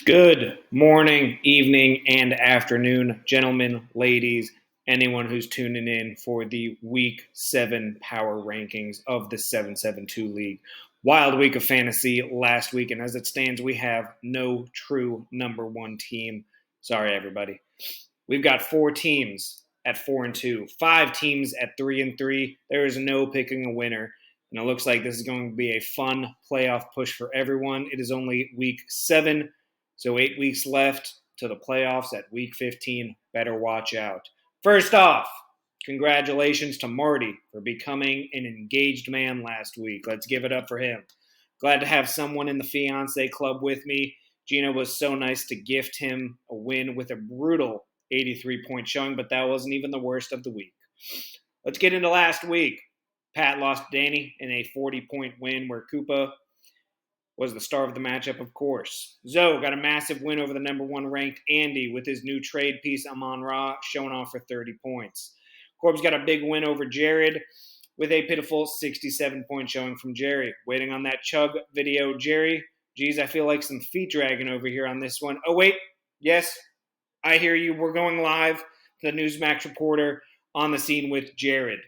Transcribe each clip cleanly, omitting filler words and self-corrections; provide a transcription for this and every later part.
Good morning, evening, and afternoon, gentlemen, ladies, anyone who's tuning in for the Week 7 Power Rankings of the 772 League. Wild week of fantasy last week, and as it stands, we have no true number one team. Sorry, everybody. We've got 4 teams at 4-2, 5 teams at 3-3. There is no picking a winner. And it looks like this is going to be a fun playoff push for everyone. It is only Week 7. So 8 weeks left to the playoffs at Week 15. Better watch out. First off, congratulations to Marty for becoming an engaged man last week. Let's give it up for him. Glad to have someone in the fiance club with me. Gina was so nice to gift him a win with a brutal 83-point showing, but that wasn't even the worst of the week. Let's get into last week. Pat lost Danny in a 40-point win where Koopa was the star of the matchup, of course. Zoe got a massive win over the number 1 ranked Andy with his new trade piece, Amon-Ra, showing off for 30 points. Corb's got a big win over Jared with a pitiful 67-point showing from Jerry. Waiting on that chug video, Jerry. Geez, I feel like some feet dragging over here on this one. Oh, wait. Yes, I hear you. We're going live. The Newsmax reporter on the scene with Jared.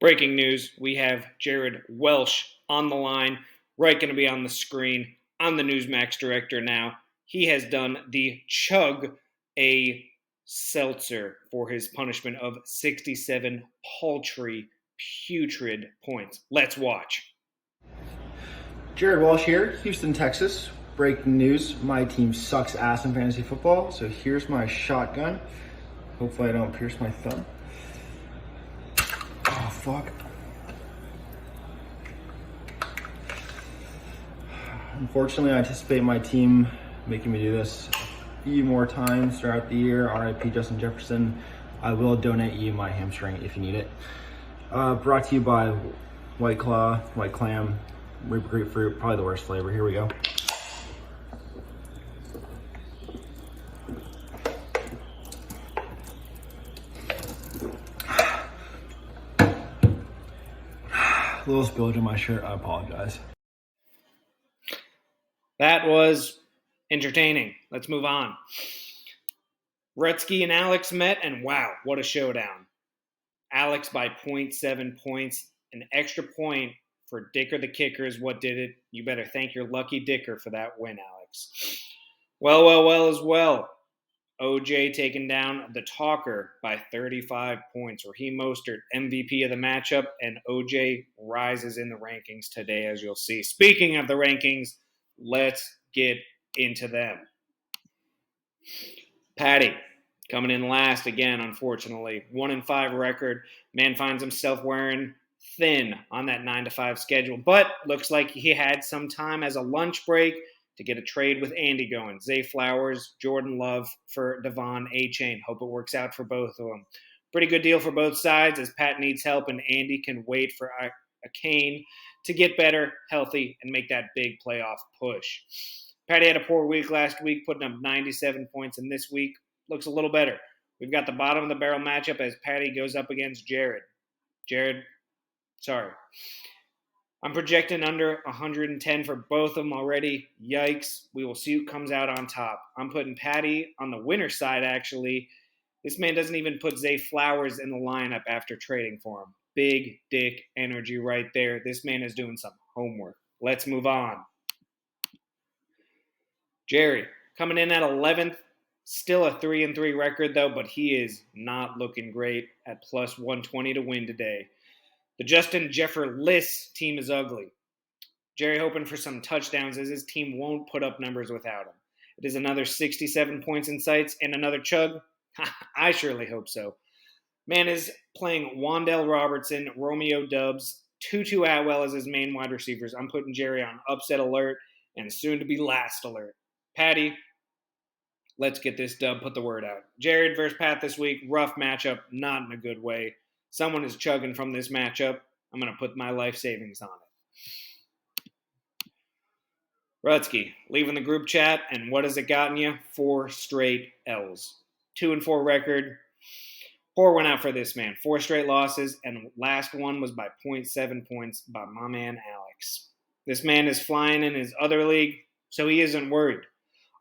Breaking news, we have Jared Welsh on the line, right going to be on the screen. I'm the Newsmax director now. He has done the chug a seltzer for his punishment of 67 paltry, putrid points. Let's watch. Jared Walsh here, Houston, Texas. Breaking news, my team sucks ass in fantasy football, so here's my shotgun. Hopefully I don't pierce my thumb. Oh, fuck. Unfortunately, I anticipate my team making me do this a few more times throughout the year. RIP Justin Jefferson. I will donate you my hamstring if you need it. Brought to you by White Claw, White Clam, Reaper Grapefruit, probably the worst flavor. Here we go. A little spillage on my shirt, I apologize. That was entertaining. Let's move on. Rutsky and Alex met, and wow, what a showdown. Alex by 0.7 points. An extra point for Dicker the kicker is what did it. You better thank your lucky Dicker for that win, Alex. Well as well. OJ taking down the Talker by 35 points. Raheem Mostert, MVP of the matchup, and OJ rises in the rankings today, as you'll see. Speaking of the rankings, let's get into them. Patty coming in last again, unfortunately. 1-5 record. Man finds himself wearing thin on that 9-5 schedule, but looks like he had some time as a lunch break to get a trade with Andy going. Zay Flowers, Jordan Love for Devon A-Chain. Hope it works out for both of them. Pretty good deal for both sides as Pat needs help and Andy can wait for a Kane to get better, healthy, and make that big playoff push. Patty had a poor week last week, putting up 97 points, and this week looks a little better. We've got the bottom of the barrel matchup as Patty goes up against Jared. I'm projecting under 110 for both of them already. Yikes. We will see who comes out on top. I'm putting Patty on the winner side, actually. This man doesn't even put Zay Flowers in the lineup after trading for him. Big dick energy right there. This man is doing some homework. Let's move on. Jerry, coming in at 11th. Still a 3-3 record, though, but he is not looking great at plus 120 to win today. The Justin Jefferless team is ugly. Jerry hoping for some touchdowns as his team won't put up numbers without him. It is another 67 points in sights and another chug. I surely hope so. Man is playing Wandale Robertson, Romeo Dubs, Tutu Atwell as his main wide receivers. I'm putting Jerry on upset alert and soon to be last alert. Patty, let's get this dub, put the word out. Jared versus Pat this week, rough matchup, not in a good way. Someone is chugging from this matchup. I'm going to put my life savings on it. Rutsky, leaving the group chat, and what has it gotten you? 4 straight L's. 2-4 record. Poor went out for this man. 4 straight losses, and last one was by 0.7 points by my man Alex. This man is flying in his other league, so he isn't worried.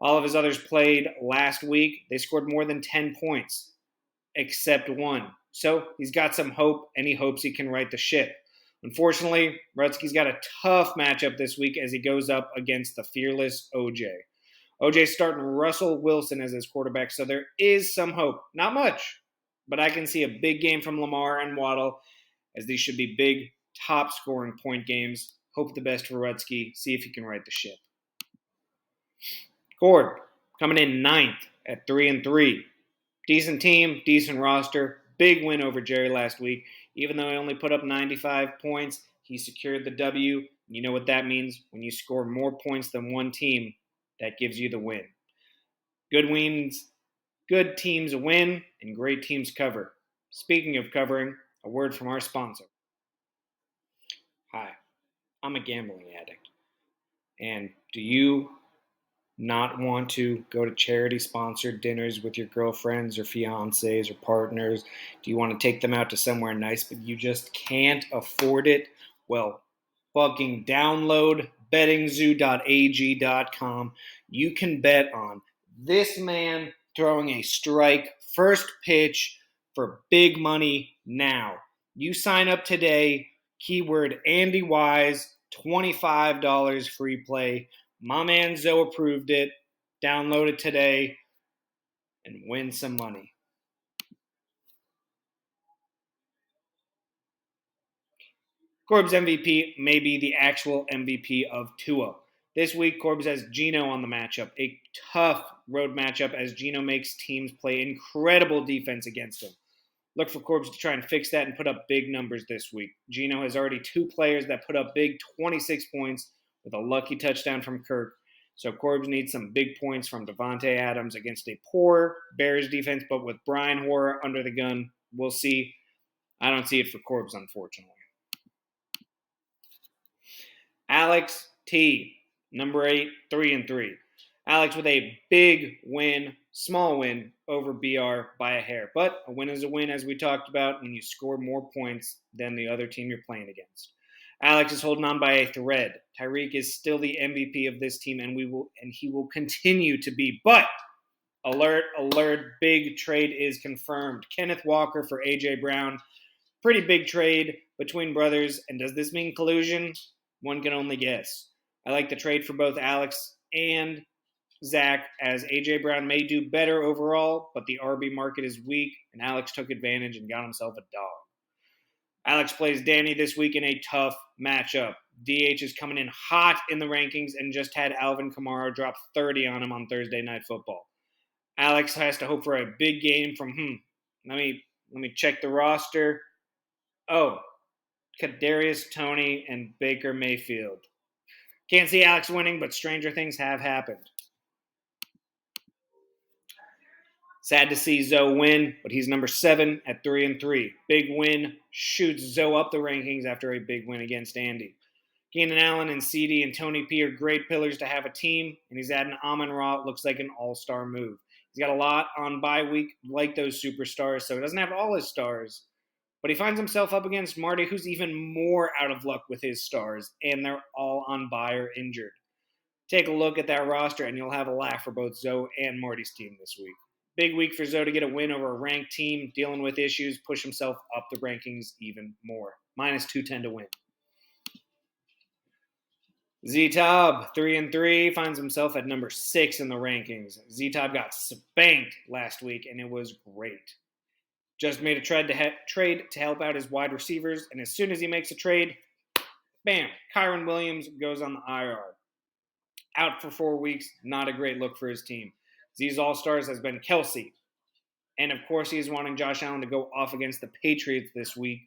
All of his others played last week. They scored more than 10 points, except one. So he's got some hope, and he hopes he can right the ship. Unfortunately, Rutsky's got a tough matchup this week as he goes up against the fearless OJ. OJ's starting Russell Wilson as his quarterback, so there is some hope. Not much, but I can see a big game from Lamar and Waddle, as these should be big, top-scoring point games. Hope the best for Rutsky. See if he can right the ship. Corb, coming in 9th at 3-3. Decent team, decent roster. Big win over Jerry last week. Even though he only put up 95 points, he secured the W. You know what that means? When you score more points than one team, that gives you the win. Good teams win, and great teams cover. Speaking of covering, a word from our sponsor. Hi, I'm a gambling addict. And do you not want to go to charity-sponsored dinners with your girlfriends or fiancés or partners? Do you want to take them out to somewhere nice, but you just can't afford it? Well, fucking download bettingzoo.ag.com. You can bet on this man throwing a strike first pitch for big money now. You sign up today, keyword Andy Wise, $25 free play. My man Zoe approved it. Download it today and win some money. Corb's MVP may be the actual MVP of Tua. This week, Corbs has Geno on the matchup. A tough road matchup as Geno makes teams play incredible defense against him. Look for Corbs to try and fix that and put up big numbers this week. Geno has already 2 players that put up big 26 points with a lucky touchdown from Kirk. So Corbs needs some big points from Devontae Adams against a poor Bears defense, but with Brian Hoyer under the gun, we'll see. I don't see it for Corbs, unfortunately. Alex T, number 8, 3-3. Alex with a big win, small win over BR by a hair. But a win is a win, as we talked about, when you score more points than the other team you're playing against. Alex is holding on by a thread. Tyreek is still the MVP of this team, and he will continue to be. But alert, big trade is confirmed. Kenneth Walker for A.J. Brown. Pretty big trade between brothers. And does this mean collusion? One can only guess. I like the trade for both Alex and Zach, as A.J. Brown may do better overall, but the RB market is weak, and Alex took advantage and got himself a dog. Alex plays Danny this week in a tough matchup. DH is coming in hot in the rankings and just had Alvin Kamara drop 30 on him on Thursday Night Football. Alex has to hope for a big game from, let me check the roster. Oh, Kadarius Toney and Baker Mayfield. Can't see Alex winning, but stranger things have happened. Sad to see Zoe win, but he's number 7 at 3-3. Big win shoots Zoe up the rankings after a big win against Andy. Keenan Allen and CD and Tony P are great pillars to have a team, and he's adding Amon-Ra. It looks like an all-star move. He's got a lot on bye week, like those superstars, so he doesn't have all his stars. But he finds himself up against Marty, who's even more out of luck with his stars, and they're all on bye or injured. Take a look at that roster, and you'll have a laugh for both Zoe and Marty's team this week. Big week for Zoe to get a win over a ranked team, dealing with issues, push himself up the rankings even more. Minus 210 to win. Z-Tob, 3-3, finds himself at number 6 in the rankings. Z-Tob got spanked last week, and it was great. Just made a trade to help out his wide receivers, and as soon as he makes a trade, bam, Kyron Williams goes on the IR. Out for 4 weeks, not a great look for his team. Z's All-Stars has been Kelsey. And, of course, he's wanting Josh Allen to go off against the Patriots this week.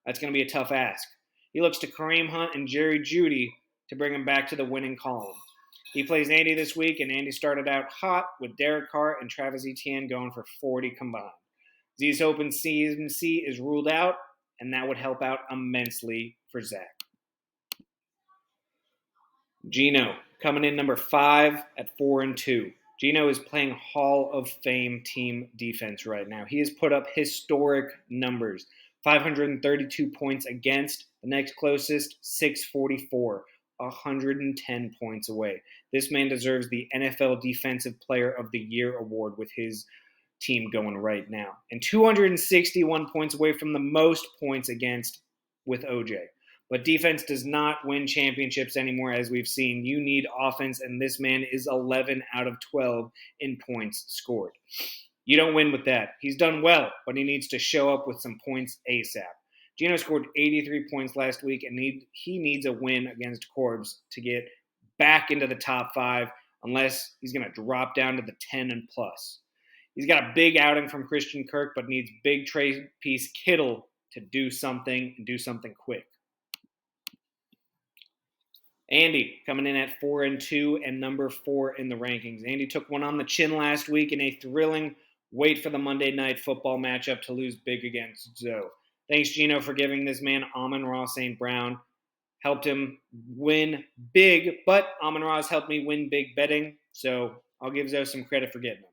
That's going to be a tough ask. He looks to Kareem Hunt and Jerry Jeudy to bring him back to the winning column. He plays Andy this week, and Andy started out hot with Derek Carr and Travis Etienne going for 40 combined. Z's open CMC is ruled out, and that would help out immensely for Zach. Geno, coming in number 5 at 4-2. Geno is playing Hall of Fame team defense right now. He has put up historic numbers. 532 points against. The next closest, 644. 110 points away. This man deserves the NFL Defensive Player of the Year award with his team going right now. And 261 points away from the most points against with OJ. But defense does not win championships anymore, as we've seen. You need offense, and this man is 11 out of 12 in points scored. You don't win with that. He's done well, but he needs to show up with some points ASAP. Geno scored 83 points last week, and he needs a win against Corbs to get back into the top 5, unless he's going to drop down to the 10 and plus. He's got a big outing from Christian Kirk, but needs big Trace Kittle to do something and do something quick. Andy coming in at 4-2 and number 4 in the rankings. Andy took one on the chin last week in a thrilling wait for the Monday Night Football matchup to lose big against Zoe. Thanks, Geno, for giving this man Amon-Ra St. Brown. Helped him win big, but Amon-Ra has helped me win big betting, so I'll give Zoe some credit for getting him.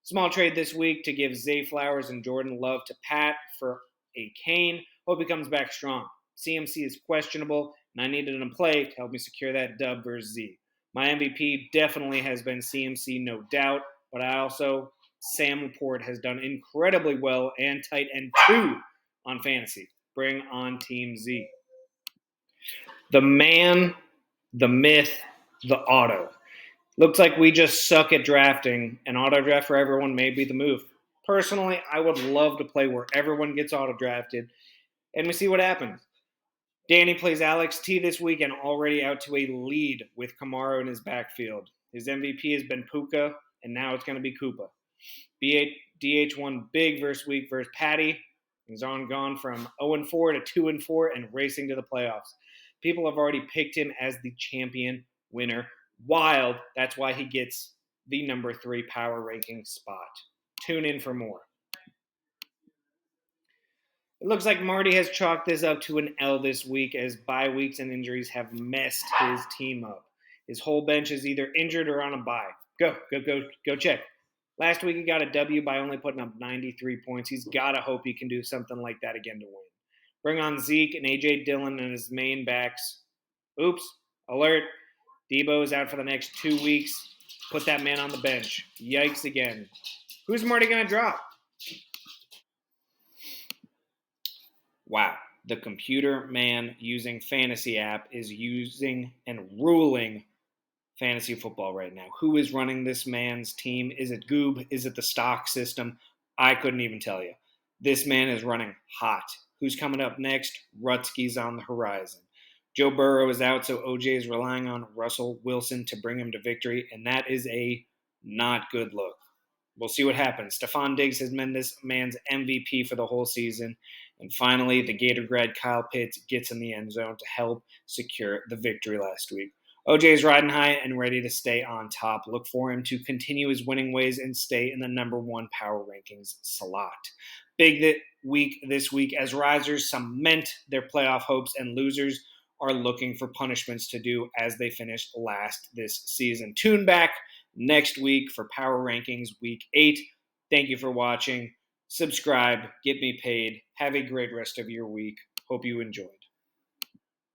Small trade this week to give Zay Flowers and Jordan Love to Pat for a Kane. Hope he comes back strong. CMC is questionable, and I needed him to play to help me secure that dub versus Z. My MVP definitely has been CMC, no doubt, but Sam Laporte has done incredibly well and tight end 2 on fantasy. Bring on Team Z. The man, the myth, the auto. Looks like we just suck at drafting, and auto draft for everyone may be the move. Personally, I would love to play where everyone gets auto drafted, and we see what happens. Danny plays Alex T this week and already out to a lead with Kamara in his backfield. His MVP has been Puka, and now it's going to be Koopa. DH won big week versus Patty. He's gone from 0-4 to 2-4 and racing to the playoffs. People have already picked him as the champion winner. Wild, that's why he gets the number 3 power ranking spot. Tune in for more. It looks like Marty has chalked this up to an L this week, as bye weeks and injuries have messed his team up. His whole bench is either injured or on a bye. Go check. Last week he got a W by only putting up 93 points. He's got to hope he can do something like that again to win. Bring on Zeke and A.J. Dillon and his main backs. Oops, alert. Debo is out for the next 2 weeks. Put that man on the bench. Yikes again. Who's Marty going to drop? Wow. The computer man using fantasy app is using and ruling fantasy football right now. Who is running this man's team? Is it Goob? Is it the stock system? I couldn't even tell you. This man is running hot. Who's coming up next? Rutsky's on the horizon. Joe Burrow is out, so OJ is relying on Russell Wilson to bring him to victory, and that is a not good look. We'll see what happens. Stephon Diggs has been this man's MVP for the whole season. And finally, the Gator grad Kyle Pitts gets in the end zone to help secure the victory last week. OJ is riding high and ready to stay on top. Look for him to continue his winning ways and stay in the number 1 power rankings slot. Big week this week as risers cement their playoff hopes, and losers are looking for punishments to do as they finished last this season. Tune back next week for Power Rankings Week 8. Thank you for watching. Subscribe. Get me paid. Have a great rest of your week. Hope you enjoyed.